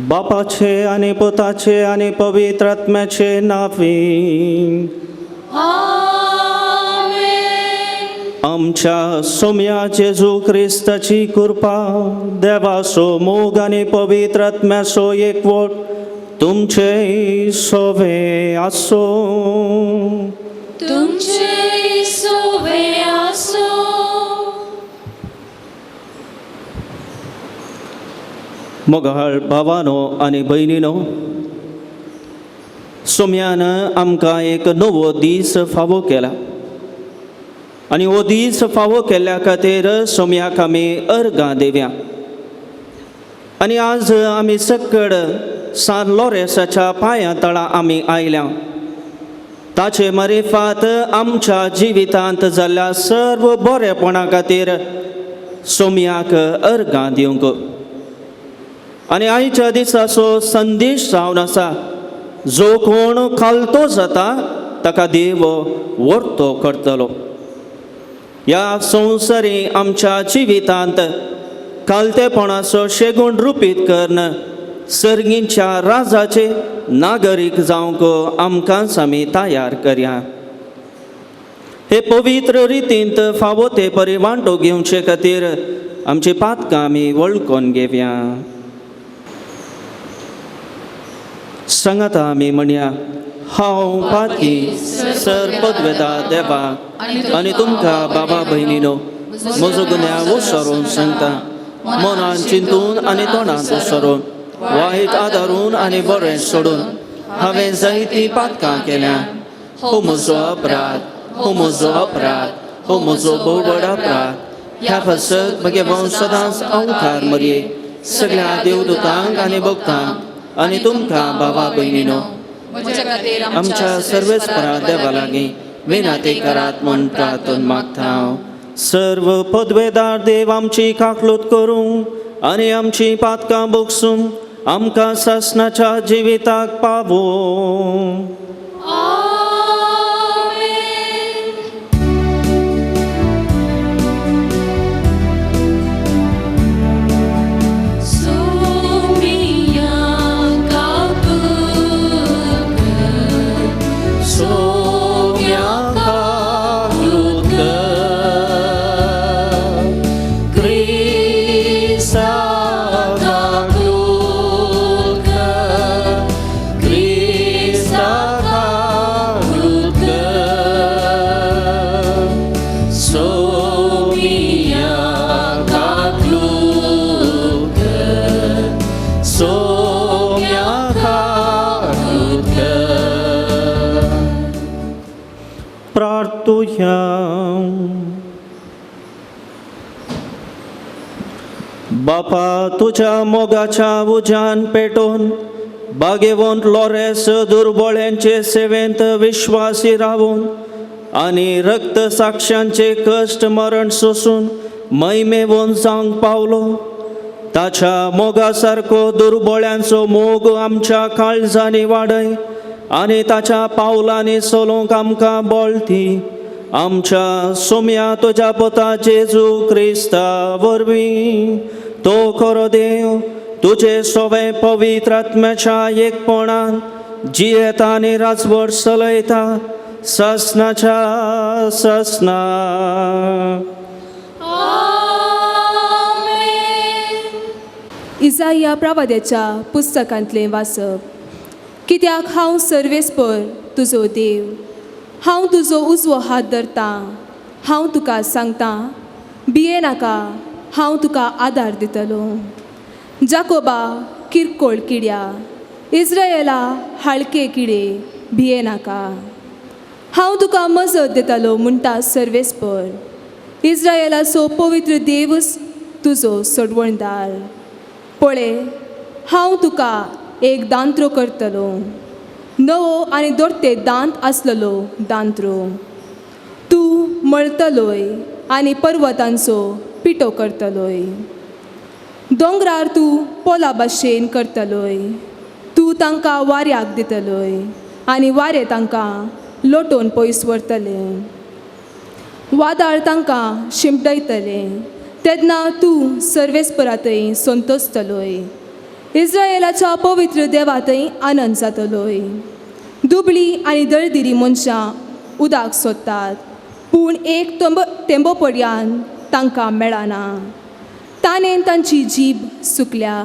बापाचे आणि पुताचे आणि पवित्र आत्म्याचे नावे. आमच्या सोम्या जेजू ख्रिस्ताची कृपा, देवाचो मोग आणि पवित्र आत्म्याचो एकवट तुमचे सोबे आसो. तुमचे सोबे आसो. मोगाळ भावानो आणि भयणीनो, सोम्यानं आमकां एक नवो दीस फावो केला आणि हो दीस फावो केल्ल्या खातीर सोम्याक आमी अर्गां देवया. आणि आज आमी सकड सान लॉरेसाच्या पांया तळा आमी आयल्या. ताचे मारिफात आमच्या जिवितांत जाल्ल्या सर्व बरेपणा खातीर सोम्याक अर्गां दिवंक. आणि आयच्या दिसाचो संदेश जावन आसा, जो कोण खालतो जाता ताका देव व्हरतो करतलो. ह्या संवसारी आमच्या जिवितांत खालतेपणाचो शेगूण रुपीत करून सर्गींच्या राजाचे नागरीक जावंक आमकांच आमी तयार करया. हे पवित्र रितींत फावो ते परी वांटो घेवचे खातीर आमची पातकां आमी वळखून घेवया. सांगात आमी म्हणया, हांव पातकी सर पदवेदार देवा आनी तुमकां बाबा भयणीनो म्हजो गुन्यांव उसरून सांगता. मनान चिंतून आनी तोंडांत उसरून, वायट आदारून आनी बरें सोडून हांवें जायतीं पातकां केल्या. हो म्हजो अपराध, हो म्हजो अपराध, हो म्हजो भोव व्हड अपराध. ह्या फसत म्हगे वंश सदांच अवतार मरये सगळ्या देवदूतांक आनी भक्तांक आनी तुमकां बाबा भयणीनो आमच्या सर्वेस्परा देवा लागीं विनाती करात म्हूण प्रार्थना मागता हांव. सर्व पदवेदार देव आमची काकलूत करूं आनी आमची पातकां भोगसून आमकां सासणाच्या जिविताक पावो. प्रार्थुया. बापा, तुझ्या मोगाच्या उज्यान पेटोवन बागेवंत लॉरेस दुर्बळ्यांचे सेवेंत विश्वासी रावून आनी रक्त साक्षांचे कश्ट मरण सोसून मैमेवून जावंक पावलो. ताच्या मोगा सारको दुर्बळ्यांचो मोग आमच्या काळजांनी वाडय आनी ताच्या पावलांनी चलोवंक आमकां बळ दी. आमच्या सोम्या तुज्या पुता जेजू क्रिस्ता वरवीं तो खरो देव तुजे सोवे पवित्र आत्म्याच्या एकपणान जियेता आनी राजवट चलयता ससनाच्या ससना. इसाया प्रवाद्याच्या पुस्तकांतलें वाचप. कित्याक हांव सर्वेस्पर तुजो देव, हांव तुजो उजवो हात धरतां. हांव तुका सांगतां, भियेनाका, हांव तुका आदार दितलो. जाकोबा किरकोळ किड्या, इस्रायेला हाळके किडे, भियेनाका. हांव तुका मजत दितलो म्हणटा सर्वेस्पर. इस्रायेलाचो पवित्र देवच तुजो सोडवणदार. पळय, हांव तुका एक दांत्रो करतलो, नवो आनी दोरते दांत आसलेलो दांत्रो. तूं मळतलोय आनी पर्वतांचो पिठो करतलोय. दोंगरार तूं पोला भाशेन करतलोय. तूं तांकां वाऱ्याक दितलोय आनी वारें तांकां लोटोवन पयस व्हरतलें. वादळ तांकां शिंपडयतलें. तेन्ना तूं सर्वेस्परांतय संतोसतलोय. इस्रायेलाच्या पवित्र देवातय आनंद जातलोय. दुबळी आनी दळदिरी मनशां उदक सोदतात, पूण एक तेंबो पर्यंत तांकां मेळना. ताणें तांची जीब सुकल्या.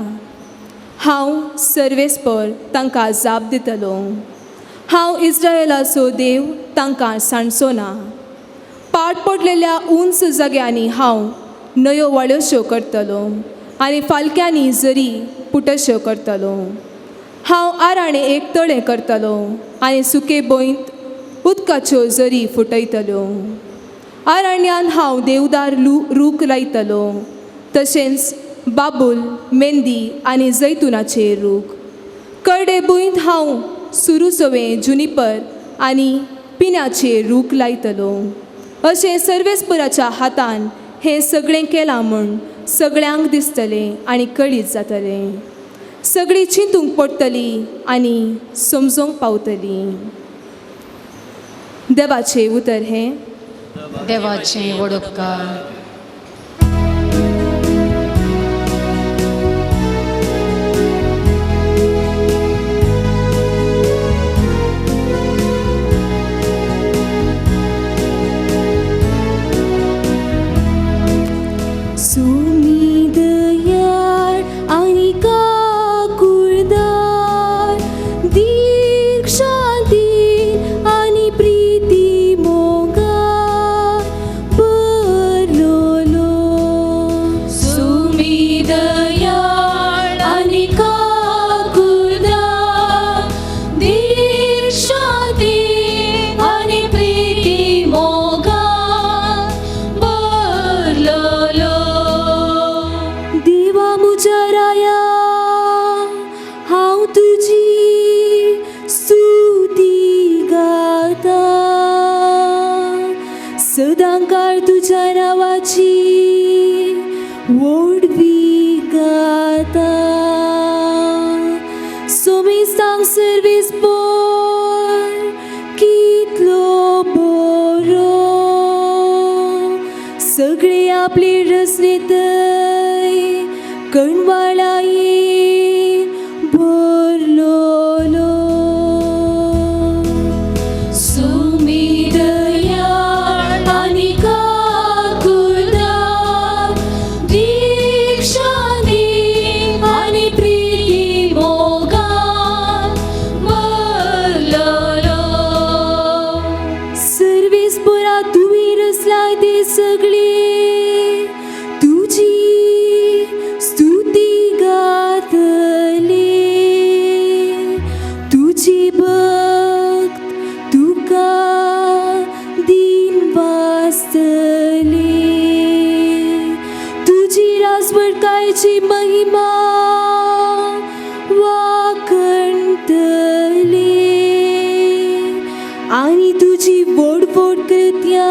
हांव सर्वेस्पर तांकां जाप दितलो. हांव इस्रायेलाचो देव तांकां सांडचो ना. पाड पडलेल्या उंच जाग्यांनी हांव न्हंयो वाळ्योश्यो करतलो आनी फालक्यांनी झरी पुटश्यो करतलो. हांव आराणें एक तळें करतलो आनी सुके भोंयत उदकाच्यो झरी फुटयतल्यो. आराण्यांत हांव देवदार रूख लायतलो, तशेंच बाबूल, मेंदी आनी जैतुनाचे रूख. करडे भुंयत हांव सुरूसोवें, जुनिपर आनी पिन्याचे रूख लायतलो. अशें सर्वेस्पराच्या हातान हें सगळें केलां म्हूण सगळ्यांक दिसतलें आनी कळीत जातलें. सगळीं चिंतूंक पडटलीं आनी समजूंक पावतलीं. देवाचें उतर हें. देवाचें वडोपकार. सदांकाळ तुझ्या नावाची वोडवी गाता. सोमी सांग सर्वेस्पर कितलो बरो. सगळे आपले रसने थंय कणवाळायेन भरलोलो. सगळे तुझी स्तुती गातले. तुझी भक्त तुका दिन वाजतले. तुझी राजवडकायची महिमा वाकणतले आणि तुझी वोड कृत्या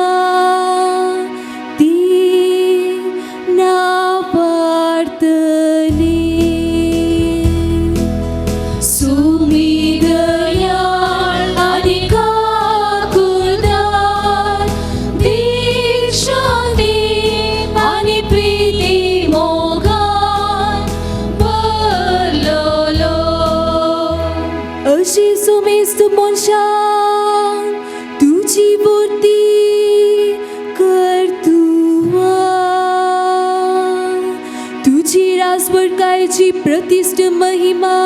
सोमेस्त मनशां तुझी मूर्ती करतुवा. तुझी राजवडकायची प्रतिष्ठ महिमा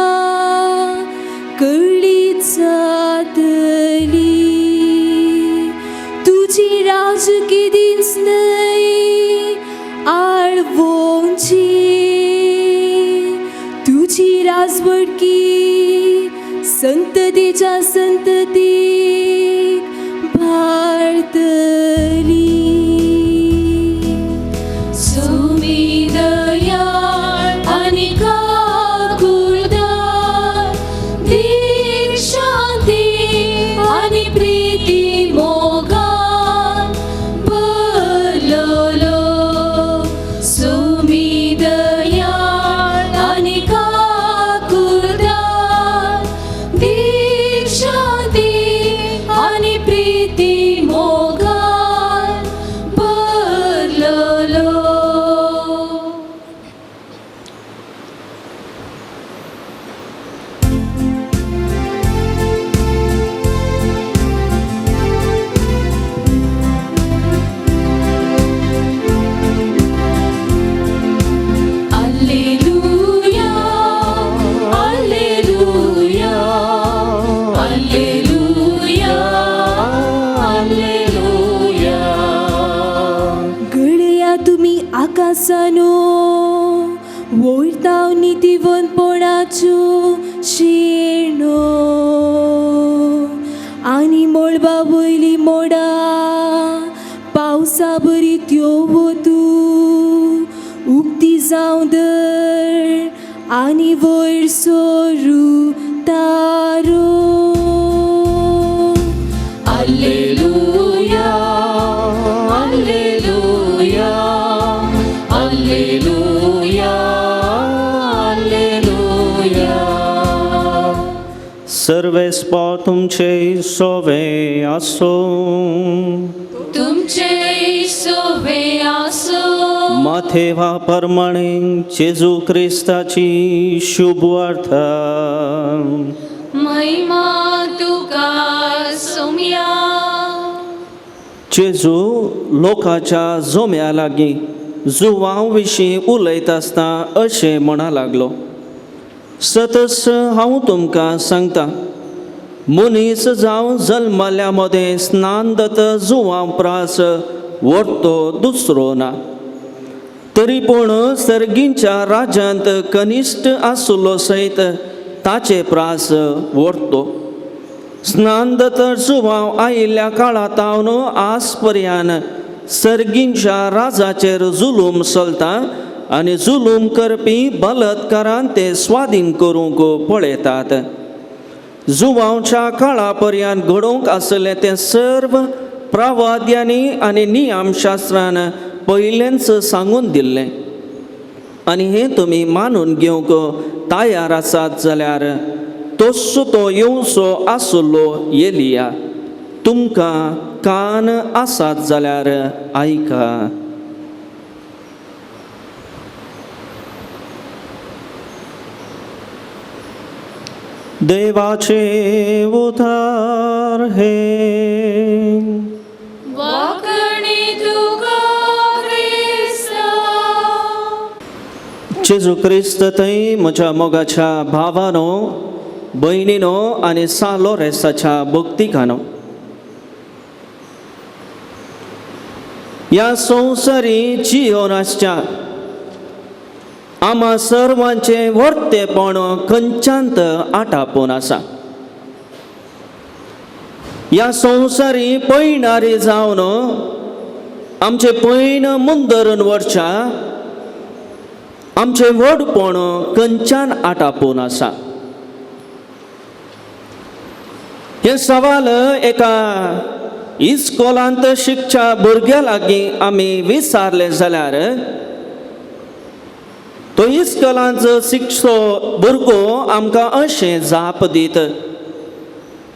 कळीत जातली. तुझी राजकी दिस न्हय आळवोंची. तुझी राजवडकी संततीच्या संततीक भारतली. सोमी दयाळ आनी काकुळदार, दीन शांती आनी प्रीती मोगान भरलोलो. सोमी दयाळ आनी शांती आणि प्रीती शेणो आनी मळबा वयली मोडा पावसा बरी त्यो वतू उक्ती जावं दर आनी वयर सोरू तारो Alleluia, Alleluia, Alleluia, Alleluia. सर्वेस्पा तुमचे सोवे असो. तुमचे सोवे आसो. माथेवा प्रमाणे जेजू ख्रिस्ताची शुभ वार्ता. महिमा तुका सोम्या. जेजू लोकाच्या जोम्या लागीं जुवां विशीं उलयत आसता अशें म्हणा लागलो. सतस हांव तुमकां सांगता, मनीस जावं जल्मल्या मदें स्नानदत जुवां प्रास व्हरतो दुसरो ना. तरी पूण सर्गींच्या राज्यांत कनिश्ट आसलो सयत ताचे प्रास व्हरतो. स्नानदत जुवां आयिल्ल्या काळांतावन आज पर्यंत सर्गींच्या राजाचेर जुलूम चलता आनी जुलूम करपी बलात्कारान ते स्वाधीन करूंक पळयतात. जुवांच्या काळा पर्यंत घडोवंक आसलें तें सर्व प्रवाद्यांनी आनी नियमशास्त्रान पयलेंच सांगून दिल्लें. आनी हें तुमी मानून घेवंक तयार आसात जाल्यार तोच तो येवचो आसलो एलिया. तुमकां कान आसात जाल्यार आयका. देवाचे उद्धार हे वाकणे तुका ख्रिस्ता. जेजू ख्रिस्त थंय म्हज्या मोगाच्या भावानो, भयणीनो आनी सालो रेसाच्या भक्तिकानो, ह्या संवसारी जियोनाच्या आम्हा सर्वांचे वर्तेपण खंयच्यांत आटापून आसा. ह्या संवसारी पळयणारी जावन आमचे पैन मुंदरून वरच्या आमचे व्हडपण खंयच्यान आटापून आसा. हे सवाल एका इस्कॉलांत शिकच्या भुरग्या लागीं आमी विचारले जाल्यार तो इस्कॉलांचो शिक्षो भुरगो आमकां अशें जाप दीत,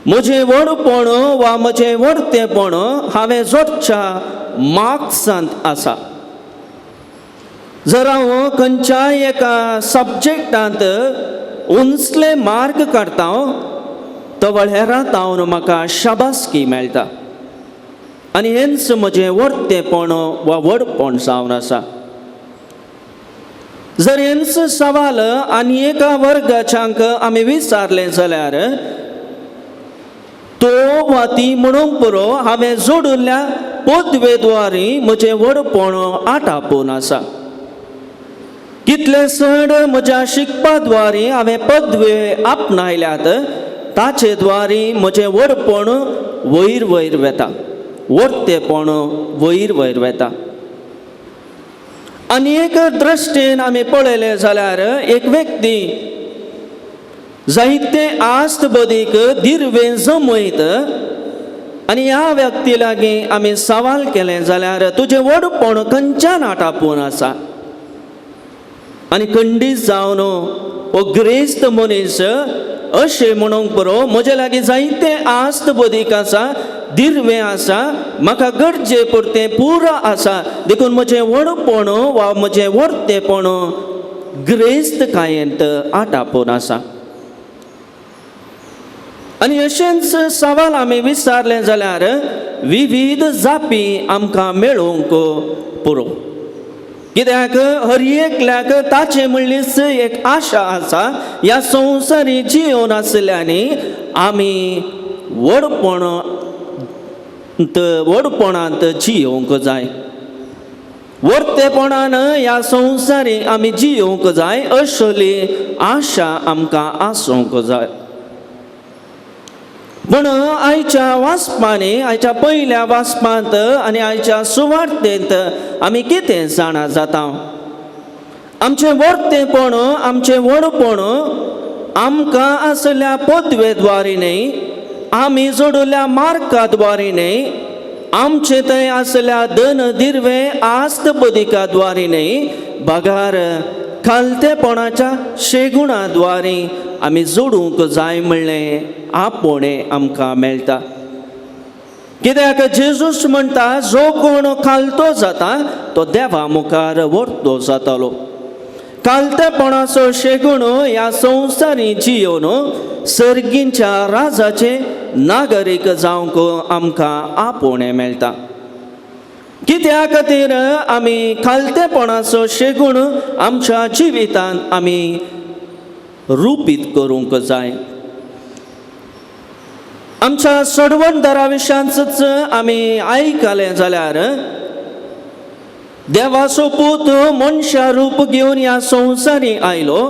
म्हजें व्हडपण वा म्हजें व्हडतेपण हांवें जोडच्या मार्क्सांत आसा. जर हांव खंयच्याय एका सब्जेक्टांत उंचले मार्क काडटा तो हेरांत हांव म्हाका शाबासकी मेळटा आनी हेंच म्हजें व्हडतेपण वा व्हडपण जावन आसा. जर हेंच सवाल आनी एका वर्गाच्यांक आमी विचारले जाल्यार तो वा ती म्हणूंक पुरो हांवें जोडिल्ल्या पदवेद्वारी म्हजें व्हडपण आटापून आसा. कितले सण म्हज्या शिकपाद्वारी हांवें पदवे आपणायल्यात ताचे द्वारी म्हजें व्हडपण वयर वयर वेता, व्हडतेपण वयर वयर वेता. आनी एक दृश्टीन आमी पळयलें जाल्यार एक व्यक्ती जायते आस्त बदीक दिर्वे जमयत आनी ह्या व्यक्ती लागीं आमी सवाल केलें जाल्यार तुजें व्हडपण खंयच्यान आटापून आसा. आनी खंडीत जावन हो ग्रेस्त मनीस अशें म्हणूंक पुरो म्हजे लागीं जायते आस्त बदीक आसा, दिर्वे आसा, म्हाका गरजे पुरतें पुरो आसा, देखून म्हजें व्हडपण वा म्हजें व्हडतेपण ग्रेस्तकायेंत आटापून आसा. आनी अशेंच सवाल आमी विचारले जाल्यार विविध जापी आमकां मेळोवंक पुरो. कित्याक हर एकल्याक ताचे म्हणलीच एक आशा आसा, ह्या संवसारी जियोन आसल्यांनी आमी व्हडपणांत जियोंक जाय. वर्तेपणान ह्या संवसारी आमी जियोंक जाय असली आशा आमकां आसूंक जाय. पूण आयच्या वाचपांनी, आयच्या पयल्या वाचपांत आनी आयच्या सुवार्थेंत आमी कितें जाणा जाता? आमचें वर्तेपण, आमचें व्हडपण आमकां असल्या पदवेद्वारे न्ही, आमी जोडिल्ल्या मार्का द्वारे न्ही, आमचे थंय असल्या धन दिर्वे आस्त बदिकाद्वारे न्ही, बगार खालतेपणाच्या शेगुणाद्वारे आमी जोडूंक जाय म्हणलें आपोणें आमकां मेळटा. कित्याक जेजूस म्हणटा, जो कोण खालतो जाता तो देवा मुखार व्हरतो जातालो. खालतेपणाचो शेगूण ह्या संवसारी जियोन सर्गींच्या राजाचे नागरीक जावंक आमकां आपोवणें मेळटा. कित्या खातीर आमी खालतेपणाचो शेगूण आमच्या जिवितांत आमी रुपीत करूंक जाय. आमच्या सडवणदारा विशयांच आमी आयकलें जाल्यार देवाचो पूत मनशा रूप घेवन ह्या संवसारी आयलो.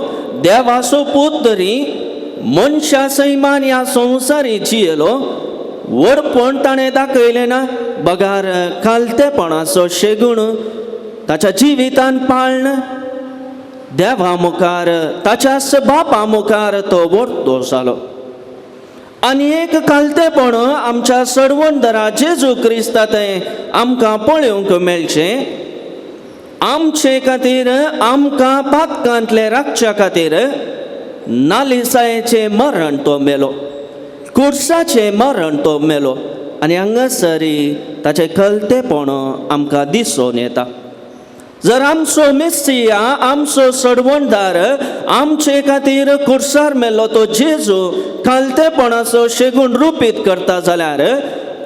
देवाचो पूत तरी मनशा सैमान ह्या संवसारी जियेलो. व्हडपण ताणें दाखयलें ना, बगार खालतेपणाचो शेगूण ताच्या जिवितांत पाळन देवा मुखार, ताच्याच बापा मुखार तो व्हरतो जालो. आनी एक खालतेपण आमच्या सडवणदारा जेजू क्रिस्ता थंय आमकां पळोवंक मेळचें. आमचे खातीर, आमकां पातकांतले राखच्या खातीर नालिसायेचें मरण तो मेलो, कुर्साचें मरण तो मेलो. आनी हांगासरी ताचें खलतेपण आमकां दिसून येता. जर आमचो मेस्सिया, आमचो सडवणदार आमचे खातीर कुर्सार मेलो तो जेजू खालतेपणाचो शेगूण रुपीत करता जाल्यार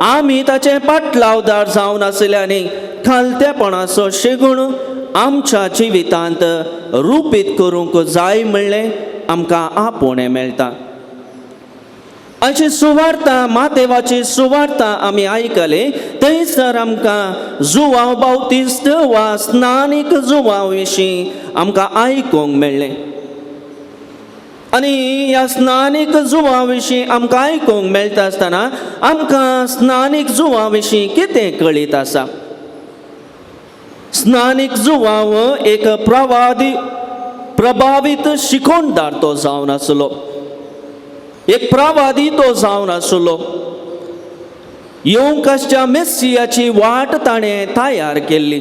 आमी ताचे पाटलावदार जावन आसल्यानी खालतेपणाचो शेगूण आमच्या जिवितांत रुपीत करूंक जाय म्हणलें आमकां आपोवणें मेळटा. आयची सुवार्ता, मातेवाची सुवार्ता आमी आयकली. थंयसर आमकां जुवांव बावतिस्त वा स्नानीक जुवां विशीं आमकां आयकूंक मेळ्ळें. आनी ह्या स्नानीक जुवां विशीं आमकां आयकूंक मेळटा आसतना आमकां स्नानीक जुवां विशीं कितें कळीत आसा? स्नानीक जुवांव एक प्रभावीत शिकोणदार तो जावन आसलो. एक प्रवादी तो जावन आसलो. येवंकाच्या मेस्सियाची वाट ताणें तयार केल्ली.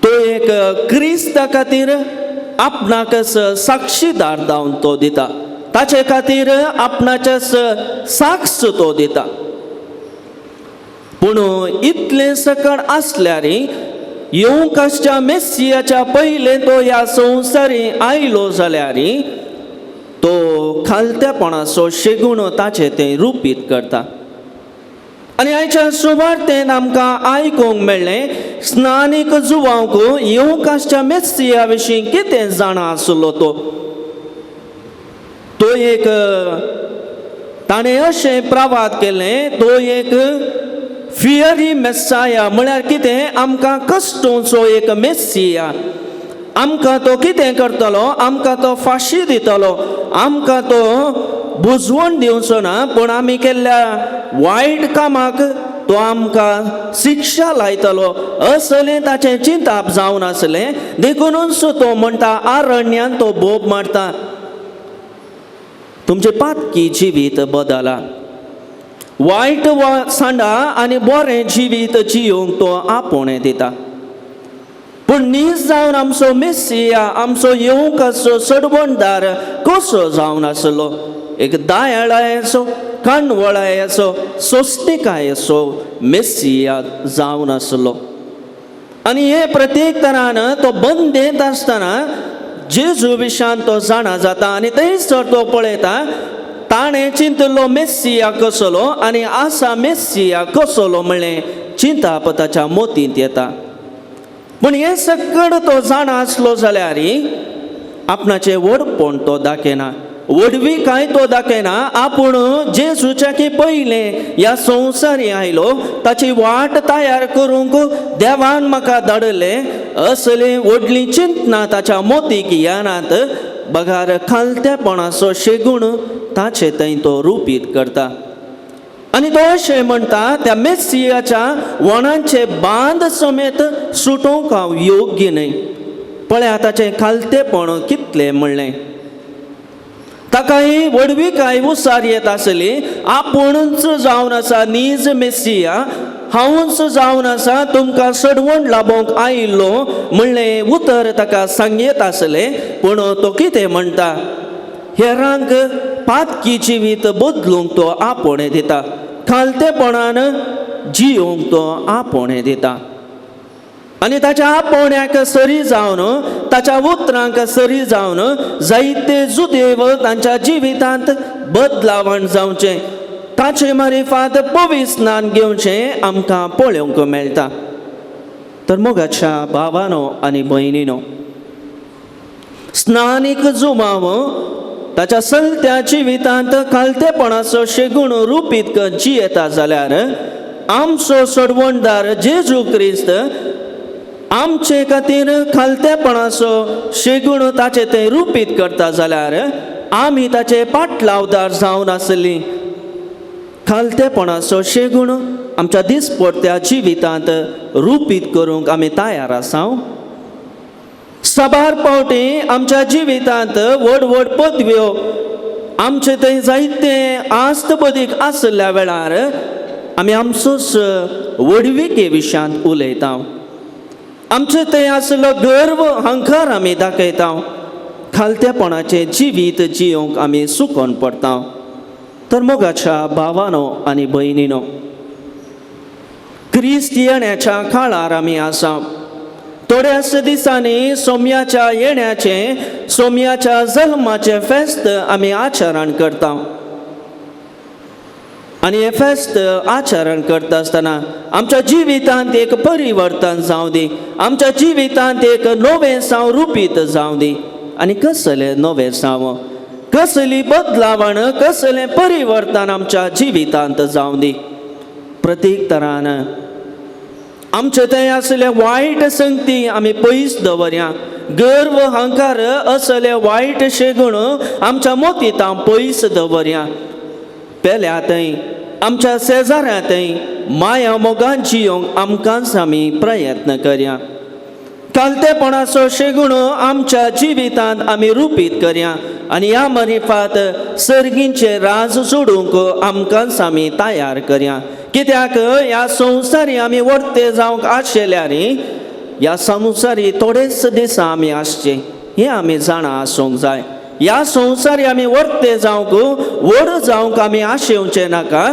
तो एक क्रिस्ता खातीर आपणाकच साक्षीदार जावन तो दिता. ताचे खातीर आपणाचेच साक्ष तो दिता. पूण इतले सकळ आसल्यार येवंकाच्या मेस्सियाच्या पयले तो ह्या संवसारी आयलो जाल्यार तो खालतेपणाचो शेगूण ताचे तें रुपीत करता. आनी आयच्या सुवार्थेन आमकां आयकूंक मेळ्ळें, स्नानीक जुवांक येवंकाच्या मेस्सिया विशीं कितें जाणा आसलो तो. तो एक ताणें अशें प्रवाद केलें, तो एक फियरी मेस्साया म्हळ्यार कितें, आमकां कश्टूचो एक मेस्सिया. आमकां तो कितें करतलो? आमकां तो फाशी दितलो. आमकां तो बुजवण दिवचो ना, पूण आमी केल्ल्या वायट कामाक तो आमकां शिक्षा लायतलो असलें ताचें चिंताप जावन आसलें. देखूनच तो म्हणटा, आरण्यांत तो बोब मारता, तुमचें पातकी जिवीत बदला. वायट सांडा आनी बरें जिवीत जियोंक तो आपोवणें दिता. पूण नीज जावन आमचो मेस्सिया, आमचो येवंकाचो सडवणदार कसो जावन आसलो? एक दयाळाय असो, काणवळाय असो, सोंसणीकाय असो मेस्सिया जावन आसलो. आनी हे प्रत्येक तरान तो बंदेंत आसतना जेजू विशान तो जाणा जाता. आनी थंयसर तो पळयता ताणें चिंतलो मेस्सिया कसलो आनी आसा मेस्सिया कसलो म्हणलें चिंताप ताच्या मोतींत येता. पूण हे सकड तो जाणा आसलो जाल्यार आपणाचें व्हडपण तो दाखयना. वडवी काय तो दाखयना आपूण जेजूच्या की पयले ह्या संवसारी आयलो ताची वाट तयार करूंक देवान म्हाका धाडले असली व्हडली चिंतना ताच्या मोतीक यानात बगार खालतेपणाचो शेगूण ताचे थंय तो रुपीत करता आनी तो अशें म्हणटा त्या मेस्सियाच्या वणांचे बांद समेत सुटोवंक हांव योग्य न्हय पळय ताचें खालतेपण कितलें म्हणलें ताकाय वडवी काय उसार येत आसली आपुणूच जावन आसा नीज मेस्सिया हांवूच जावन आसा तुमकां सडवण लाबोवंक आयिल्लो म्हणलें उतर ताका सांगयत आसले पूण तो कितें म्हणटा हेरांक पातकी जिवीत बदलूंक तो आपोणे दिता खालतेपणान जियोंक तो आपोणे दिता आनी ताच्या आपोवण्याक सरी जावन ताच्या उतरांक सरी जावन जायते जुदेव तांच्या जिवितांत बदलावण जावचें ताचे मारिफात पवित्र स्नान घेवचें आमकां पळोवंक मेळटा तर मोगाच्या भावानो आनी भयणीनो स्नानीक जुमाव ताच्या चलत्या जिवितांत खालतेपणाचो शेगूण रुपीत जियेता जाल्यार आमचो सडवणदार जेजू क्रिस्त आमचे खातीर खालतेपणाचो शेगूण ताचे ते रुपीत करता जाल्यार आमी ताचे पाटलावदार जावन आसली खालतेपणाचो शेगूण आमच्या दिसपट्ट्या जिवितांत रुपीत करूंक आमी तयार आसा साबार पावटी आमच्या जिवितांत व्हड व्हड पदव्यो आमचे थंय जायते आस्त बदीक आसल्या वेळार आमी आमचोच वडविके विशयांत उलयता आमचे थंय आसलो गर्व अहंकार आमी दाखयता खालतेपणाचे जिवीत जियोंक आमी सुकोन पडटा तर मोगाच्या भावानो आनी भयणीनो क्रिस्त येण्याच्या काळार आमी आसा थोड्याच दिसांनी सोम्याच्या येण्याचे सोम्याच्या जल्माचे फेस्त आमी आचरण करता आनी हे फेस्त आचरण करता आसतना आमच्या जिवितांत एक परिवर्तन जावं दी आमच्या जिवितांत एक नवें साव रुपीत जावं दी आनी कसलें नवें साव कसली बदलावण कसलें परिवर्तन आमच्या जिवितांत जावं दी प्रत्येक तरान आमचे थंय असले वायट संगती आमी पयस दवरया गर्व अहंकार असले वायट शेगूण आमच्या मोतीतां पयस दवरया पेल्या थंय आमच्या शेजाऱ्या थंय माया मोगान जियोंक आमकांच आमी प्रयत्न करया खालतेपणाचो शेगूण आमच्या जिवितांत आमी रुपीत करया आनी ह्या मारिफात सर्गींचे राज सोडूंक आमकांच आमी तयार करया कित्याक ह्या संवसारी आमी वर्ते जावंक आशिल्ल्यार ह्या संवसारी थोडेच दिसा आमी आसचे हें आमी जाणा आसूंक जाय ह्या संवसारी आमी वर्ते जावंक व्हड जावंक आमी आशेवचे नाका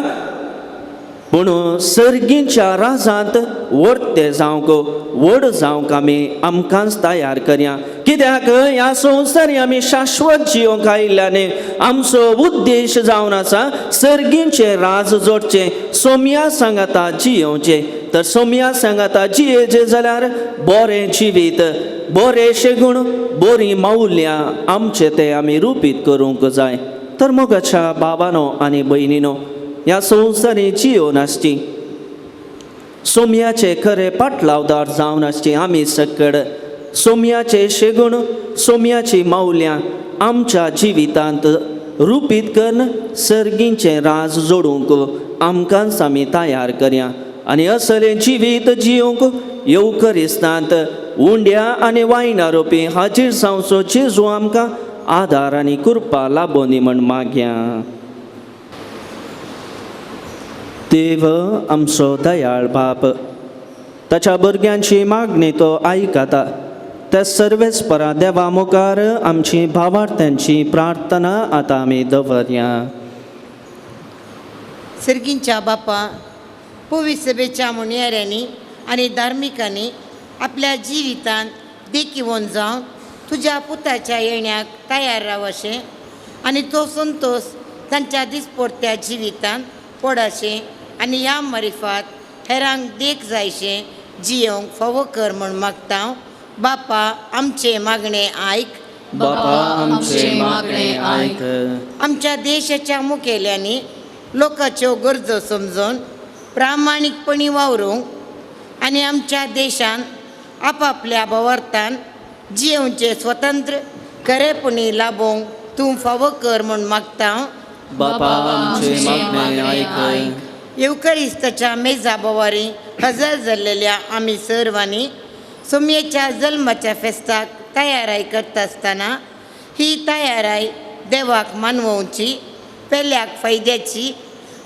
पूण सर्गींच्या राजांत वर्ते जावंक व्हड जावंक आमी आमकांच तयार करया कित्याक ह्या संवसारी आमी शाश्वत जियोंक आयिल्ल्याने आमचो उद्देश जावन आसा सर्गींचे राज जोडचे सोम्या सांगाता जियोवचे तर सोम्या सांगाता जियेचे जाल्यार बरें जिवीत बरें शेगूण बरी मौल्यां आमचे ते आमी रुपीत करूंक जाय तर मोगाच्या भावानो आनी भयणीनो ह्या संवसारी जियोन आसची सोम्याचे खरे पाटलावदार जावन आसची आमी सकड सोम्याचे शेगूण सोम्याची मौल्यां आमच्या जिवितांत रुपीत करून सर्गींचे राज जोडूंक आमकांच आमी तयार करया आनी असलें जिवीत जियोंक येवकरिस्तांत उंड्या आनी वायना रोपी हाजीर जावचो जेजू आमकां आदार आनी कृपा लाबों दी म्हण मागया देव आमचो दयाळ बाप ताच्या भुरग्यांची मागणी तो आयकता त्या सर्वेस्परा देवा मुखार आमची भावार्थ्यांची प्रार्थना आतां आमी दवरया सर्गींच्या बापा पवित्र सभेच्या मुनियाऱ्यांनी आनी धार्मिकांनी आपल्या जिवितांत देखीवन जावन तुज्या पुताच्या येण्याक तयार राव अशें आनी तो संतोष तांच्या दिसपट्ट्या जिवितांत पडाशें आनी ह्या मारिफात हेरांक देख जायशें जियोंक फावो कर म्हूण मागता बापा आमचे मागणे आयक बापा आमचे मागणे ऐक. आमच्या देशाच्या मुखेल्यांनी लोकांच्यो गरजो समजून प्रामाणीकपणी वावरूंक आनी आमच्या देशान आपापल्या वावरतान जियोवचे स्वतंत्र खरेपणी लाभोवंक तूं फावो कर म्हूण मागता हांव. बापा आमचे मागणे ऐक. येवकरिस्ताच्या मेजा बोवारी हजर जाल्लेल्या आमी सर्वांनी सोमयेच्या जल्माच्या फेस्ताक तयाराय करता आसतना ही तयाराय देवाक मानवोवची, पेल्याक फायद्याची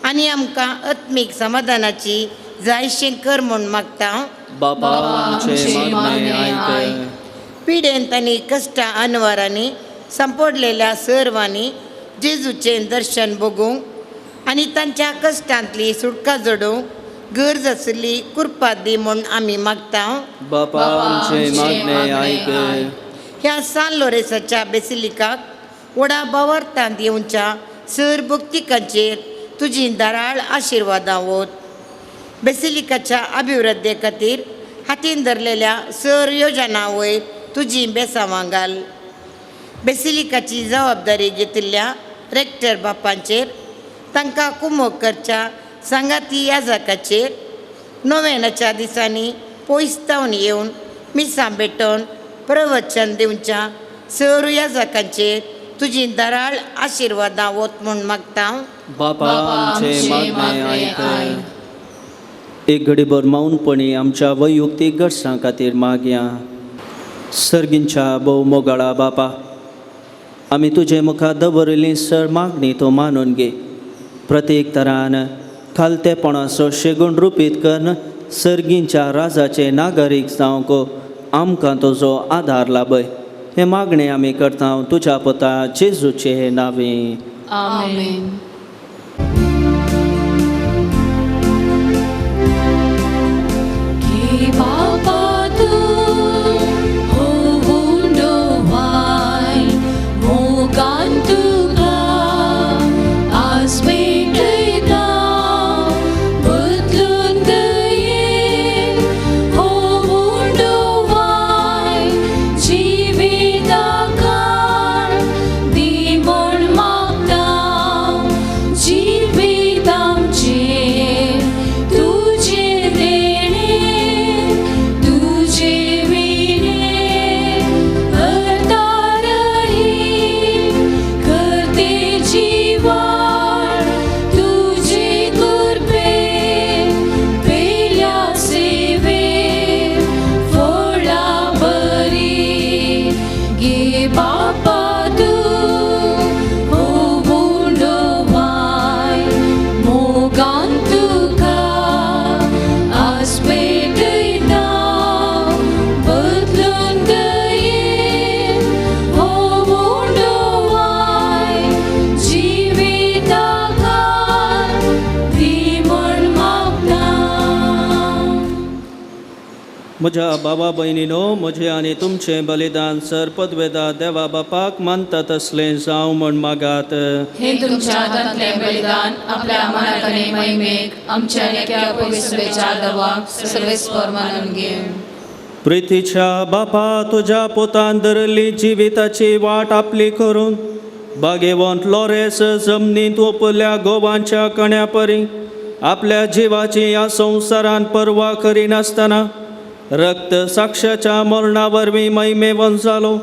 आनी आमकां आत्मीक समाधानाची जायशें कर म्हूण मागता हांव. बापा आमचे मागणे ऐक. पिडेंत आनी कश्टां अनवरांनी संपडलेल्या सर्वांनी जेजूचें दर्शन बगूंक आनी तांच्या कश्टांतली सुटका जोडूंक गरज आसली कृपा दी म्हूण आमी मागता हांव. बापा आमचे मागणे ऐक. ह्या सान लोरेसाच्या बेसिलिकाक व्हडा बावार्थांत येवच्या सर भक्तिकांचेर तुजी दाराळ आशिर्वादां वत. बेसिलिकाच्या अभिवृद्धी खातीर हातीन धरलेल्या सर योजना वयर तुजी बेसांवां घाल. बेसिलिकाची जबाबदारी घेतिल्ल्या रेक्टर बापांचेर, तांकां कुमोग करच्या सांगाती याजकाचेर, नोवेनाच्या दिसांनी पोइस्तावन येवन मिसां भेटोवन प्रवचन दिवच्या सर याजकांचेर तुजी दाराळ आशिर्वादां वत म्हूण मागता हांव. बापा आमचे मागणे ऐक. एक घडीभर मौनपणी आमच्या वैयक्तीक गरजां खातीर मागया. सर्गींच्या भोव मोगाळा बापा, आमी तुजे मुखार दवरिल्ली सर मागणी तूं मानून घे. प्रत्येक तरान खालतेपणाचो शेगूण रुपीत कर. सर्गींच्या राजाचे नागरीक जावंक आमकां तुजो आधार लाभय. हे मागणे आमी करता तुज्या पुता जेजूचे नांवे. आमेन. Que Baba tu hundo vai mogan tu ka asmedita butlun gaye hundo vai jivita kan dimon magda jivitam che तुझे देणे तुझे विणे अवतारही करते जीवन तुझे कृपे पेल्या सेवे फळा बरी गे बापा तू होवुंडो वाय मोगान तुका आस्पेटयता बदलून गये होवुंडो वाय जिविताकान दी म्हण मागता. म्हज्या बाबा भयणीनो, म्हजें आनी तुमचें बलिदान सर पदवेदा देवा बापाक मानता तसलें जावं म्हण मागात. हे तुमच्या हातांतले बलिदान आपल्या मनाकणे महिमेक आमच्या एका पवित्रतेच्या दवाक सर्वेस्वर मानून घे. प्रितीच्या बापा, तुज्या पोतान धरली जिविताची वाट आपली करून बागेवंत लॉरेस जमनींत ओपल्या गोवांच्या कण्या परी आपल्या जिवाची ह्या संवसारान पर्वा करिनासतना रक्त साक्षाच्या मरणा वरवीं महिमेवंत जालो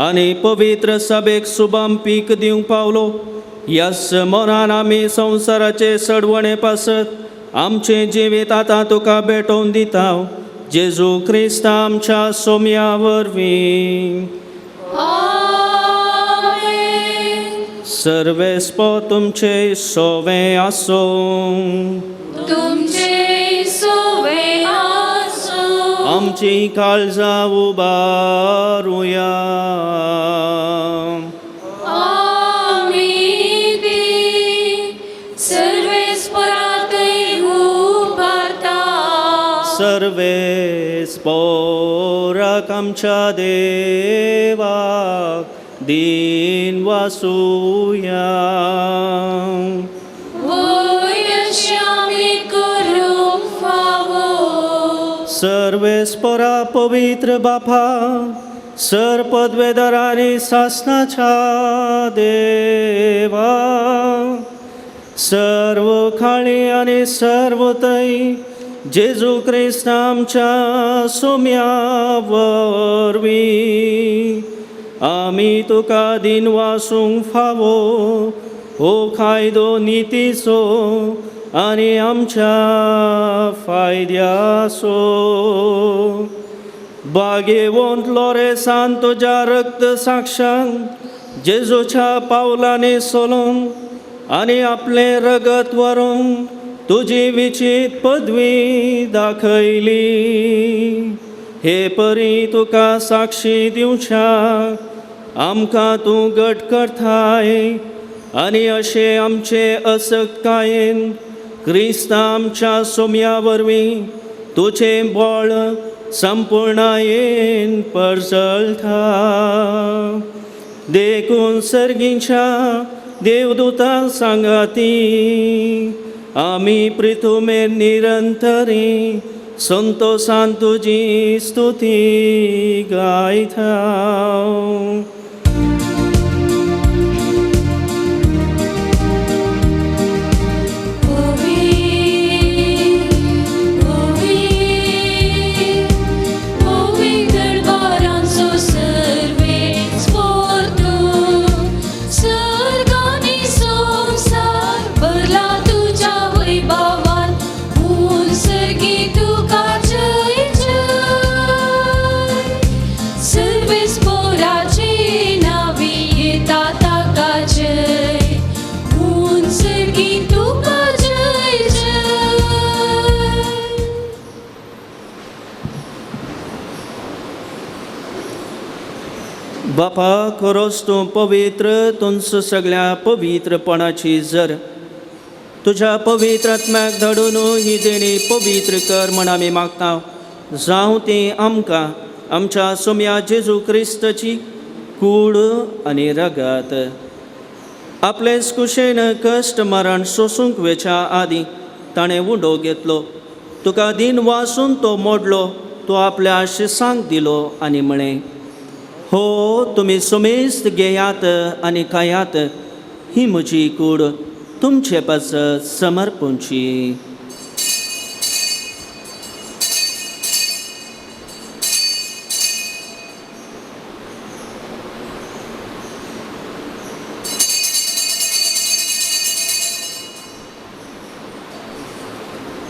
आनी पवित्र सभेक शुभाम पीक दिवंक पावलो. ह्याच मनान आमी संवसाराचे सडवणे पासत आमचे जिवीत आतां तुका भेटोवन दिता. जेजू क्रिस्त आमच्या सोम्या वरवीं. सर्वेस्पो तुमचे सोवे आसो. तुमचे सोवे आसो. आमची काळजां उबारुया. आमी दी सर्वेस्परातय उबारता. सर्वेस्पोराक आमच्या देवाक दिन वासुया. वयश्यामी करूंक फावो. सर्वेस्परा पवित्र बापा, सरपदवेदार आणि शासनाच्या देवा, सर्व खाली आणि सर्व तै जेजू ख्रिस्त आमच्या सोम्यावरवी आमी तुका दिन वासूंक फावो हो कायदो नितीचो आनी आमच्या फायद्याचो. बागेवंत लोरेसान तुज्या रक्त साक्षांक जेजूच्या पावलांनी चलून आनी आपलें रगत व्हरून तुजी विचित पदवी दाखयली. हे परी तुका साक्षी दिवच्या आमकां तूं घट करताय आनी अशें आमचे असक्तकायेन क्रिस्त आमच्या सोम्या वरवीं तुजें बळ संपूर्णायेन परजळटा. देखून सर्गीच्या देवदूतां सांगाती आमी प्रितुमे निरंतरी संतोषान तुजी स्तुती गायता. बापा, खरोच तूं पवित्र, तुंच सगळ्या पवित्रपणाची जर तुझ्या पवित्र आत्म्याक धाडून ही देणी पवित्र कर म्हण आमी मागता. जावं ती आमकां आमच्या सोम्या जेजू क्रिस्ताची कूड आनी रगत आपलेच कुशेन कश्ट मरण सोसूंक वेच्या आदी ताणें उडो घेतलो. तुका दिन वासून तो मोडलो, तो आपल्या शिसांक दिलो आनी म्हळें, हो तुमी सुमेस्त घेयात आनी खायात, ही म्हजी कूड तुमचे पासत समर्पूंची.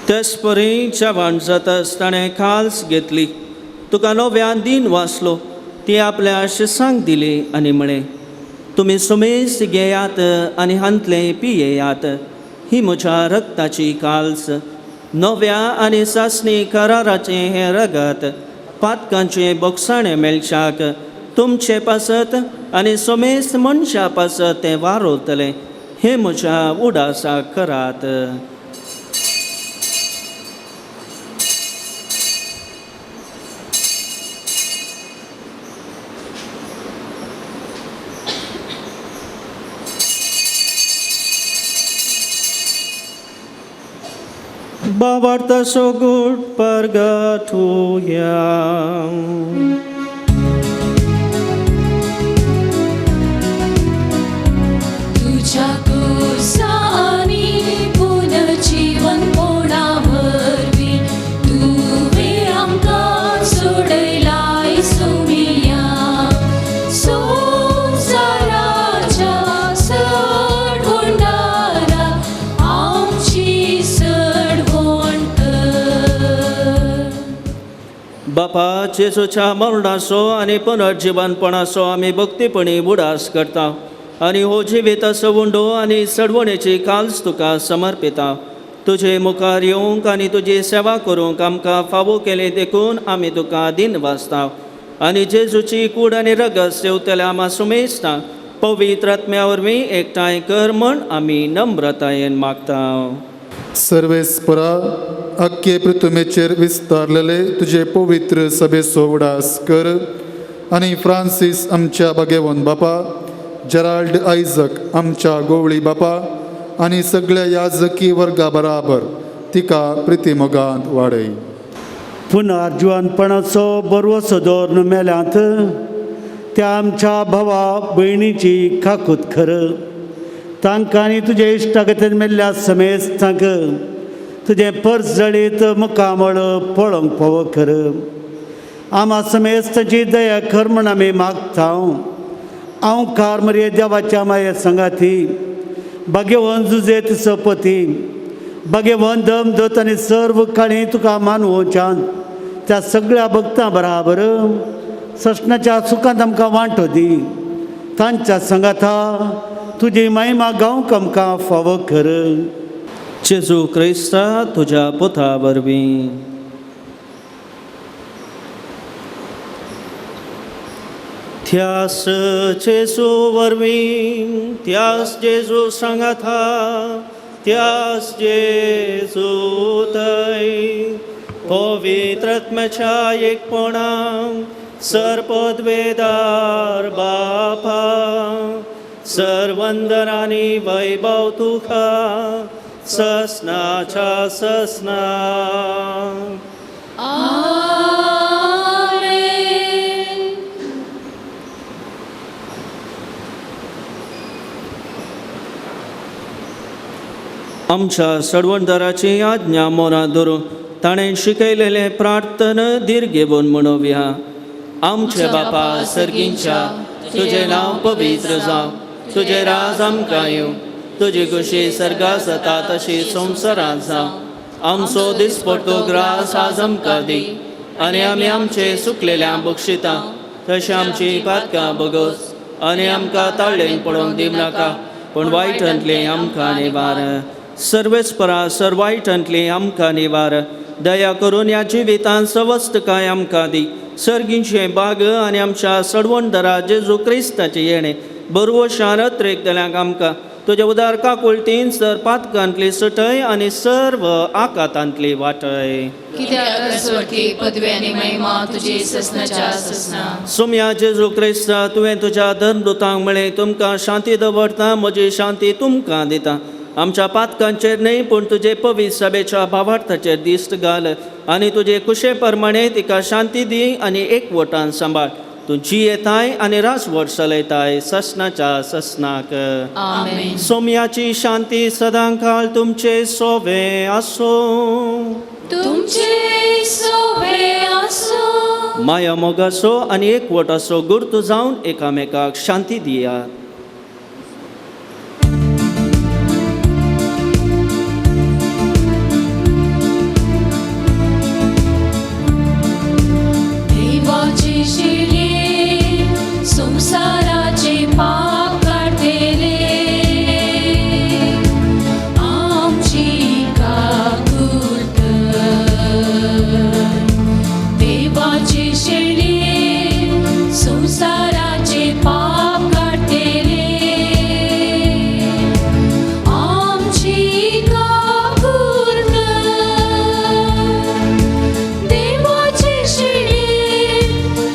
तेच परी जेवण जाताच ताणें खाल्स घेतली. तुका नव्यान दिन वाचलो, ती आपल्या शिसांक दिली आनी म्हळें, तुमी सुमेस्त घेयात आनी हांतले पियेयात, ही म्हज्या रक्ताची काल्स, नव्या आनी सासणी कराराचें हें रगत पातकांचे बोगसाणें मेळच्याक तुमचे पासत आनी सुमेस्त मनशा पासत तें वारोतलें, हे म्हज्या उडासाक करात. Bavarta so good purgatoria. तुझ्या कुसानी पुनर्जीवन पोणावरवी तुवे आमकां सोडयलाय सोमिया. संसाराच्या सडवंडारा आमची सडवण कर. बापा, जेजूच्या मरणाचो आनी पुनर्जीवनपणाचो आमी भक्तीपणी उडास करता आनी हो जिवीत सवंडो आनी सडवणेची काल्स तुका समर्पिता. तुजे मुखार येवंक आनी तुजी सेवा करूंक आमकां फावो केले देखून आमी तुका दिन वाचता आनी जेजूची कूड आनी रगत सेवतल्या आमा सुमेस्ता पवित्र आत्म्या वरवीं एकठांय कर म्हण आमी नम्रतायेन मागता. सर्वेस्परा, अख्खे पृथ्वीचेर विस्तारलेले तुजे पवित्र सभेचो उडास कर आनी फ्रांसीस आमच्या बागेवन बापा, जेराल्ड आयझक आमच्या गोवळी बापा आनी सगळ्या याजकी वर्गा बराबर तिका प्रितीमोगांत वाडय. पुनर्जीवनपणाचो बरवो सदोर मेल्यांत त्या आमच्या भावा भयणीची खाकूत खर तांकां आनी तुजे इश्टागतीन मेल्ल्या समेस्तांक तुजें पर्स जळीत मुखामळ पळोवंक फोव कर. आमा समेस्ताची दया कर म्हण आमी मागता. हांव कारमरे देवाच्या माये संगाती भाग्यवन जुजेत सपती भाग्यवन दम दत आनी सर्व काळी तुका मानवच्यान त्या सगळ्या भक्तां बराबर ससनाच्या सुखांत आमकां वांटो दी. तांच्या संगाता तुजी महिमा गावंक आमकां फावो कर. जेजू क्रिस्ता तुज्या पुता वरवीं त्यास जेजू वरवीं त्यास जेजू सांगाता त्यास जेजू थंय पवित्र आत्म्याच्या एकपणान सरपदवेदार बापा सर्वंदनानी वैभव तुका ससनाच्या ससना. आमेन. आमच्या सडवणदाराची आज्ञा मोना धरून ताणें शिकयलेले प्रार्थना दीर घेवन म्हणोवया. आमचे बापा सर्गींच्या तुझे नांव पवित्र जावं तुझे राज आमकां येवं तुजी खुशी सर्गास जाता तशी संवसारांत जावं. आमचो दिसपट्टो ग्रास आज आमकां दी आनी आमी आमचे सुकलेल्यांक बक्षिता तशी आमची पातकां बगोस आनी आमकां ताळ्ळेन पडोवंक दिवं नाका पूण वायटांतली आमकां निवार. सर्वेस्परा सर्वायटांतली आमकां निवार. दया करून ह्या जिवितांत सवस्त काय आमकां दी. सर्गींचे बाग आनी आमच्या सडवणदारा जेजू क्रिस्ताचे येणे बरवो शारत रेखतल्यांक आमकां तुज्या उदार काकुळटीन सर पातकांतली सटय आनी सर्व आकातांतली वाटय. कित्याक रसवटी पदवी आनी महिमा तुजी ससनाच्या ससना. सोम्या जेजू क्रिस्ता तुवें तुज्या धर्मदुतांक म्हळें तुमकां शांती दवरता म्हजी शांती तुमकां दिता. आमच्या पातकांचेर न्हय पूण तुजे पवित्र सभेच्या भावार्थाचेर दिश्ट घाल आनी तुजे कुशे प्रमाणे तिका शांती दी आनी एकवटान सांबाळ. तूं जियेताय आनी राजवट चलयताय ससनाच्या ससनाक. आमेन. सोम्याची शांती सदांकाळ तुमचे सोवे आसो. तुमचे सोबे आसो. माया मोग आसो आनी एकवट आसो गुर्त जावन एकामेकाक शांती दियात. देवाचे शिळे संसाराचे पाप काढलेले आमची काकूत. देवाचे शिळे संसाराचे पाप काढलेले आमची काकूत. देवाचे शिळे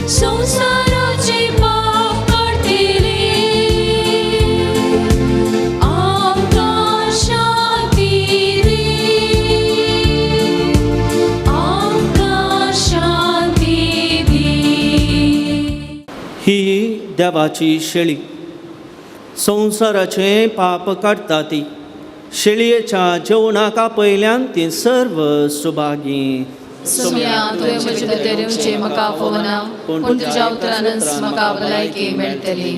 संसाराचे पाप काढलेले आमकां शांती दी. आमकां शांती दी. ही देवाची शेळी संसाराचे पाप काडटा ती. शेळयेच्या जेवणाक आपयल्यान ती सर्व सुभागी. सोम्या तुवें म्हजे भितर येवचें म्हाका फोवना पूण तुज्या उतरानच म्हाका भलायकी मेळटली.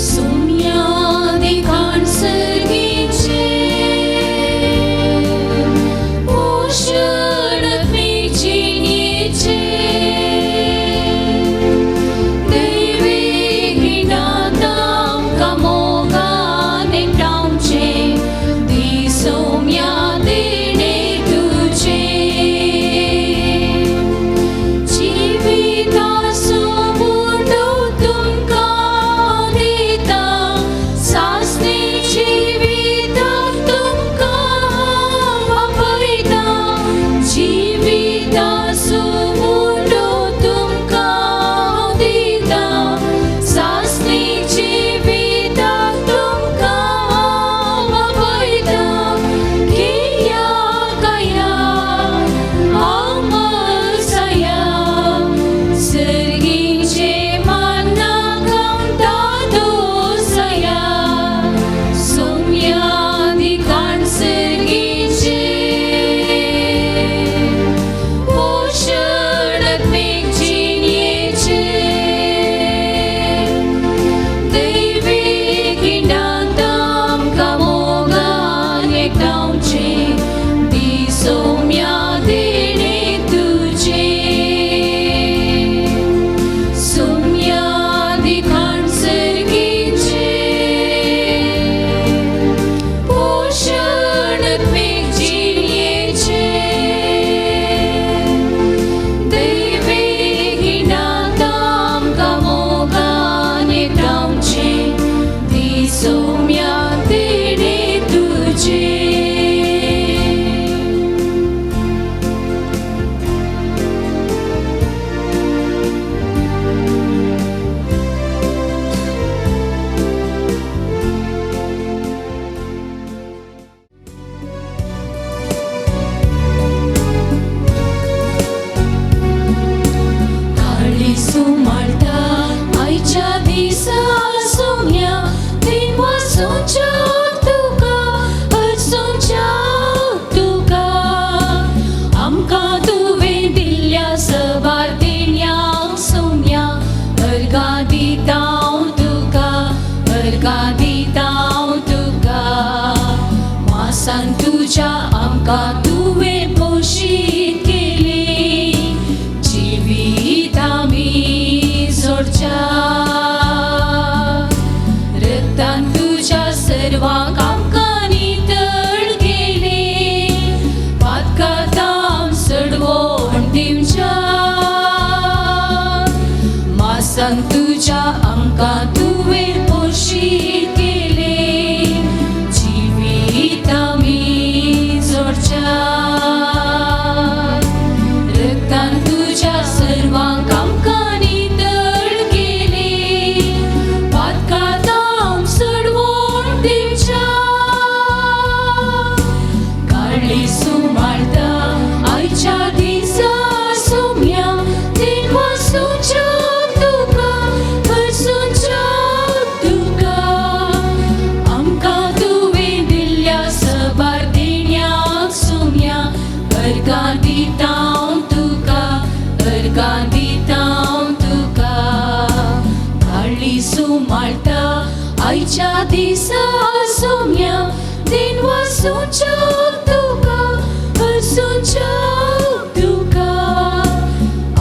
सोम्या देखाण सर्गीचे पोषण मेचिनीचे दैवी गिणात आमकां मोगान एकठांवचे. तुझ्या आमकां तुवें पोशीत केली जिवीत आमी जोडच्या रक्तान तुझ्या सर्वांक आमकां नितळ केली पातकांत आम सडवोन दिवच्या मांसांक तुझ्या आमकां तुवें पोशीत केली जिवीत आमी जोडच्या रक्तान तुझ्या सर्वांक आमकां नितळ केली पातकांत आम सडवोन दिवच्या काळी सुमाळटा आयच्या दिसा सोम्या दिन वसूच्या तुका वसूच्या तुका आमकां तुवें दिल्ल्या सबार देण्याक सोम्या अर्गां दिता हांव तुका अर्गां दिता हांव तुका काळी सुमाळटा आयच्या दिसा सोम्या दिन वसूच्या तुका वसूच्या तुका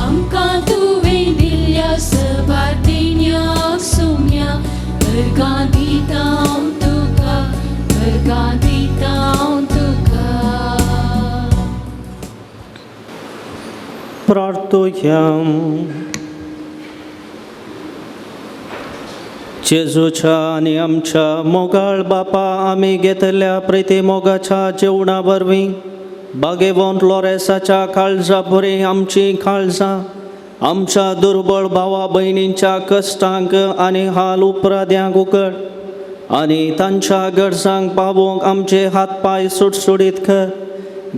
आमकां तुवें दिल्ल्या सबार देण्याक सोम्या अर्गां दिता हांव तुका अर्गां दिता हांव तुका प्रार्थोया. जेजूच्या आणि आमच्या मोगाळ बापा आमी घेतल्या प्रिती मोगाच्या जेवणा वरवीं बागेवंत लोरेसाच्या काळजा बरी आमची काळजां आमच्या दुर्बळ भावा भयणींच्या कश्टांक आनी हाल उपराद्यांक उगड आनी तांच्या गरजांक पावोवंक आमचे हातपाय सुटसुडीत कर.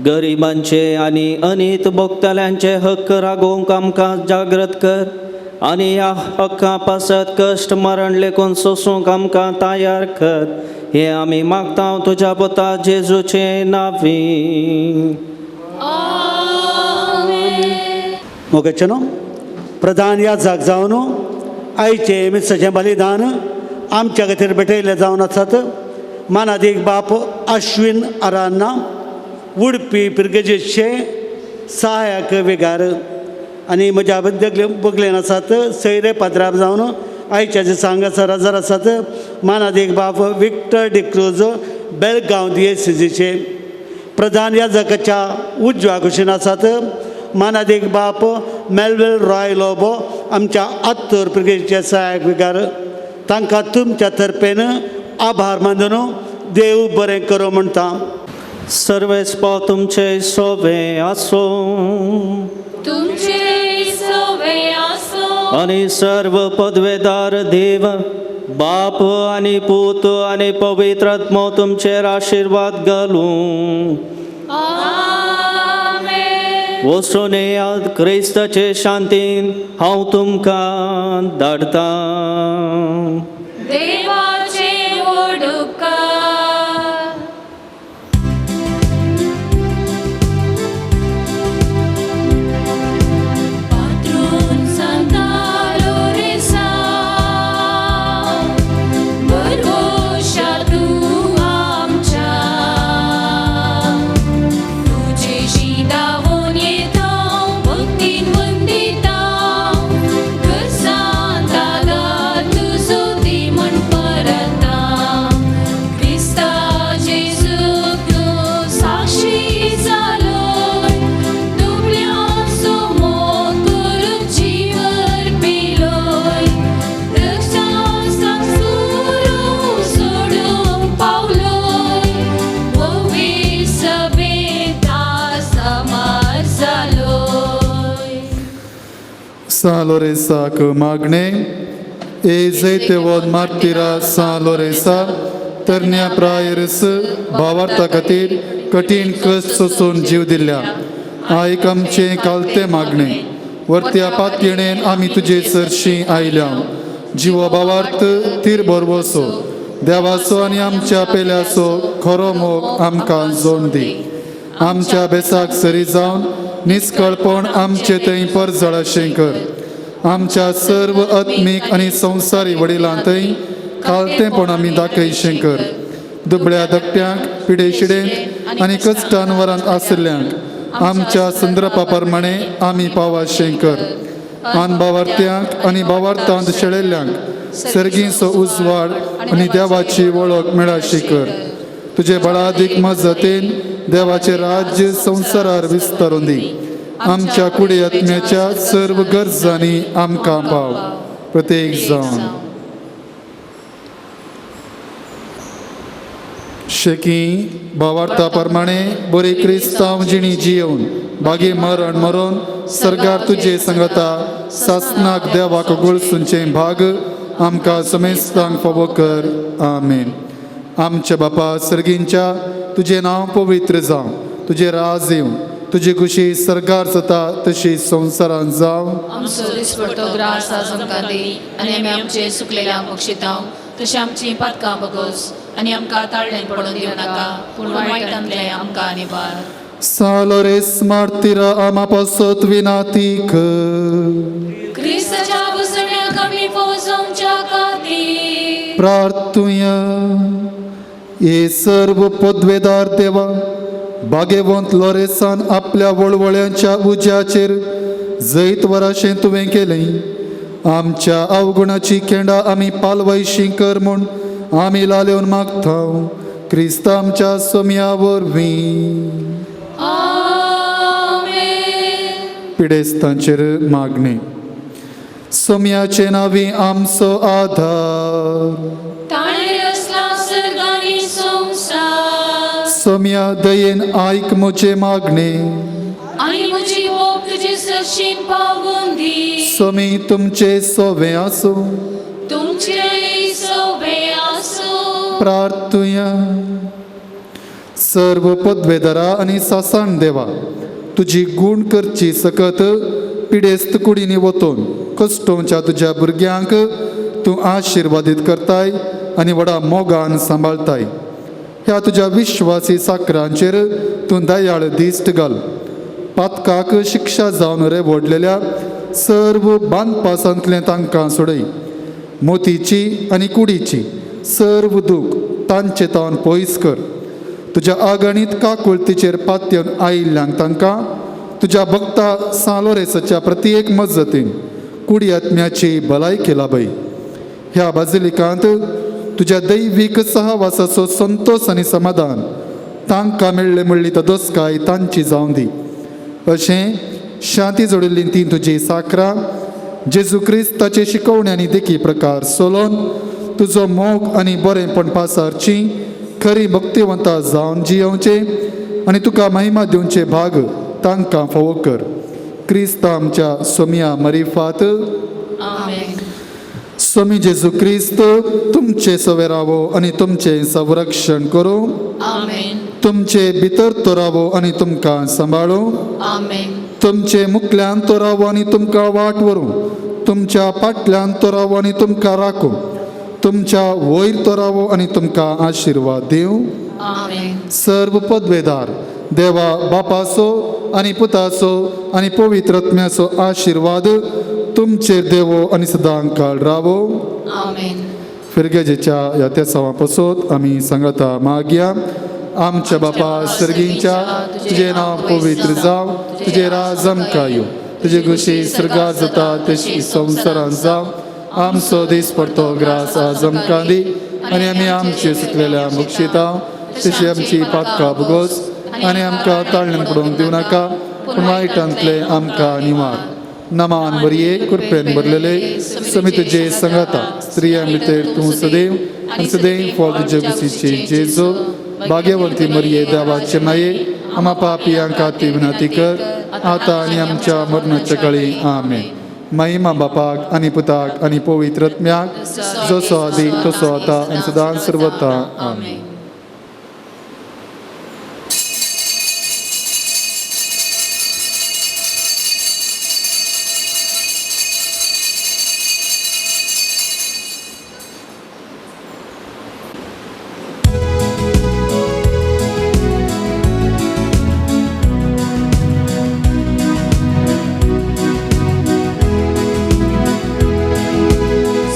गरिबांचे आनी अनीत भोगतल्यांचे हक्क रागोवंक आमकां जागृत कर आनी ह्या हक्का पासत कश्ट मरण लेखून सोसूंक आमकां तयार कर. हे आमी मागता तुज्या पुता जेजूचे नांवी. मोगाचे न्हू प्रधान याजक जावन आयचे मिसाचें बलिदान आमच्या खातीर भेटयले जावन आसात. मानादीक बाप अश्विन आरान्ना उडपी पिरगेजेचे सहाय्यक विगार आनी म्हज्या बगलेन आसात सैरे पात्रार जावन आयच्या दिसांक हजर आसात. मानादीक बाप विक्टर डिक्रूज बेळगांव दिएसीचे प्रधान याजकाच्या उजव्या कुशीन आसात. मानादीक बाप मेलवेल रॉय लोबो आमच्या आत्तूर पिरगेजेचे सहाय्यक विगार तांकां तुमच्या तर्फेन आभार मानून देव बरें करूं म्हणटा. सर्वेस्पो तुमचे सोबे आसो तुमचे सवे आसो आणि सर्व पदवेदार देव बाप आणि पूत आणि पवित्र आत्मो तुमचेर आशीर्वाद घालूं. आमेन. वचून येयात क्रिस्ताचे शांतीन हांव तुमकां धाडटां. देवाचे उपकार पात्रून सांता लोरेसा बरवोशा तूं आमच्या तुजेशी धांवून येता भक्तीन वंदिता कर सांता तुजो ती म्हण परता क्रिस्ता जेजूक तूं साक्षी जालोय दुबळ्यांचो मोग करून जीवर पिलोय रक्षांक सोडूंक पावलोय पवित्र सभेंत सामार जालोय. San Lorenzac magne, e zeite vod martira San Lorenza, तरण्या prioress भावार्था खातीर कठीण कश्ट सोसून जीव दिल्या. आयक आमचे कालते मागणे वर्त्या पातयेणेन आमी तुजे सरशी आयल्या. जिव भावार्थ तीर बरवसो देवाचो आनी आमच्या पेल्याचो खरो मोग आमकां जोड दी. आमच्या बेसाक सरी जावन निस्कळपण आमचे थंय परजळशें कर. आमच्या सर्व आत्मीक आनी संवसारी वडिलां थंय खालतेपण आमी दाखयशें कर. दुबळ्या धकट्यांक पिडेशिडेंत आनी कश्टांवरांत आशिल्ल्यांक आमच्या संदर्भा प्रमाणे आमी पावाशें कर. आन भावार्थ्यांक आनी भावार्थांत शेळिल्ल्यांक सर्गीचो उजवाड आनी देवाची वळख मेळाशी कर. तुजे बळादीक मजतीन देवाचे राज्य संवसारार विस्तारून दी. आमच्या कुडी आत्म्याच्या सर्व गरजांनी आमकां पाव. प्रत्येक जावन शेकी भावार्था प्रमाणे बरी क्रिस्तांव जिणी जियोवन बागी मरण मरून सरकार तुजे संगता सासनाक देवाक गोळसूंचे भाग आमकां समेस्तांक फावो कर. आमेन. आमच्या बापा सर्गींच्या तुजें नांव पवित्र जावं. तुजें राज येवं. तुजी खुशी सरकार जाता तशी संवसारांत जावं. आमचो दिसपडटो ग्रास आज आमकां दी आनी आमी आमचे सुकलेल्या बक्षितांव तशी आमची पातकां बगोस आनी आमकां ताळणेन पडून दिवं नाका पूण वायटांतले आमकां निवार. Salores martira ama pasot vinatik. ख्रिस्ताच्या बसण्याक आमी पोचोवच्या खातीर प्रार्थुया. हे सर्व पदवेदार देवा बागेवंत लोरेसान आपल्या वळवळ्यांच्या उज्याचेर जैत वराशें तुवें केलें. आमच्या अवगुणाची केंडा आमी पालवायशी कर म्हूण आमी लालेवन मागतांव. क्रिस्ता आमच्या सोम्या वरवीं. आमेन. पिडेस्तांचेर मागणे. सोम्याचे नावी आमचो आधार. ताणें रचला सर्ग आनी संवसार सोम्या दयेन आयक म्हजे मागणे. आनी म्हजी मोग तुजे सरशीन पावून दी. सोमी तुमचे सोवे आसूं. तुमचे सोबे आसूं. प्रार्थुया. सर्व पदवेदारा आनी सासाण देवा तुजी गूण करची सकत पिडेस्त कुडींनी वतून कश्टोवच्या तुज्या भुरग्यांक तूं आशिर्वादीत करताय आनी व्हडा मोगान सांबाळताय. ह्या तुज्या विश्वासी साकरांचेर तूं दयाळ दिश्ट घाल. पातकाक शिक्षा जावन रेवडलेल्या सर्व बांदपासांतलें तांकां सोडय. मोतीची आनी कुडीची सर्व दूख तांचे तावन पयस कर. तुज्या आगणीत काकुळतीचेर पातयेवन आयिल्ल्यांक तांकां तुज्या भक्ता सालोरेसाच्या प्रत्येक मजतीन कुडी आत्म्याची भलायकी लाभय. ह्या बाजिलिकांत तुज्या दैवीक सहवासाचो संतोष आनी समाधान तांकां मेळ्ळे म्हणली तदोसकाय तांची जावं दी. अशें शांती जोडिल्लीं तीं तुजी साकरां जेजू क्रिस्ताचे शिकवण्यांनी देखी प्रकार सोलोवन तुजो मोग आनी बरेंपण पासारची खरी भक्तिवंतां जावन जियोवचे आनी तुका महिमा दिवचे भाग तांकां फावो कर. क्रिस्ता आमच्या सोम्या मरिफात. आमेन. स्वामी जेजू क्रिस्त तुमचे सवे रावो आनी तुमचे संरक्षण करो. आमेन. तुमचे भितर तो रावो आनी तुमकां सांबाळो. आमेन. तुमचे मुखल्यान तो रावो आनी तुमकां वाट व्हरूं. तुमच्या फाटल्यान तो रावो आनी तुमकां राखूं. तुमच्या वयर तो रावो आनी तुमकां आशिर्वाद दिवं. आमेन. सर्व पदवेदार देवा बापाचो आनी पुताचो आनी पवित्र आत्म्याचो आशिर्वाद तुमचेर देवो आनी सदां काळ रावो. आमेन. फिरगेजेच्या ह्या तेसावा पसोत आमी सांगता मागया. आमच्या बापा सर्गींच्या तुजें नांव पवित्र जावं. तुजें राज आमकां येवं. तुजी खुशी स्वर्गार जाता तशी संवसारांत जावं. आमचो दिसपडटो ग्रास आज आमकां दी आनी आमी आमचे सुटलेल्या बक्षितांव तशी आमची पातकां भोगोस आनी आमकां ताळणेन पडोवंक दिवं नाका पूण वायटांतले आमकां निवार. नमान बरये कृपेन भरलेले समी तुजे संगता स्त्रियां भितर तूं सदैव आनी सदैव फळ तुजे कुशीचे जेजो भाग्यवंती मरिये देवाचे माये आमा पापियांक खातीर विनंती कर आतां आनी आमच्या मरणाच्या काळी. आमेन. महिमा बापाक आनी पुताक आनी पवित्र आत्म्याक जसो आदी तसो आतां आनी सदां सर्वता. आमेन.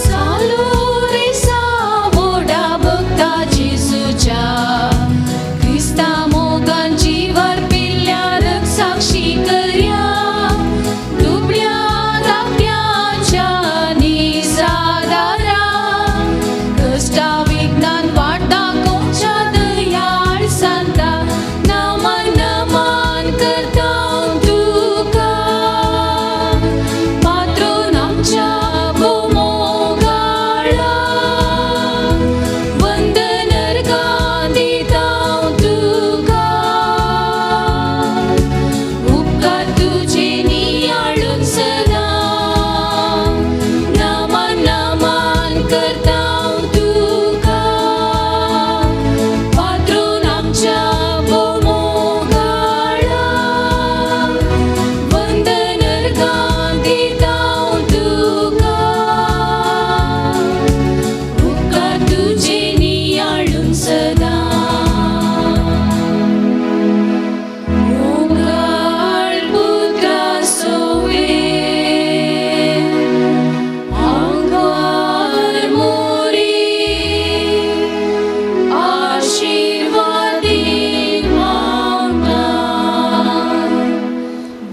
सालोरेसा मोडा भक्ता जेजू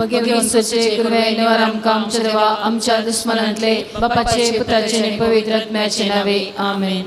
घेऊन स्वचे कृपे निवार आमकां आमच्या देवा आमच्या दुस्मनांतले बापाचे पुत्राचे आणि पवित्र आत्म्याचे नावे आमेन.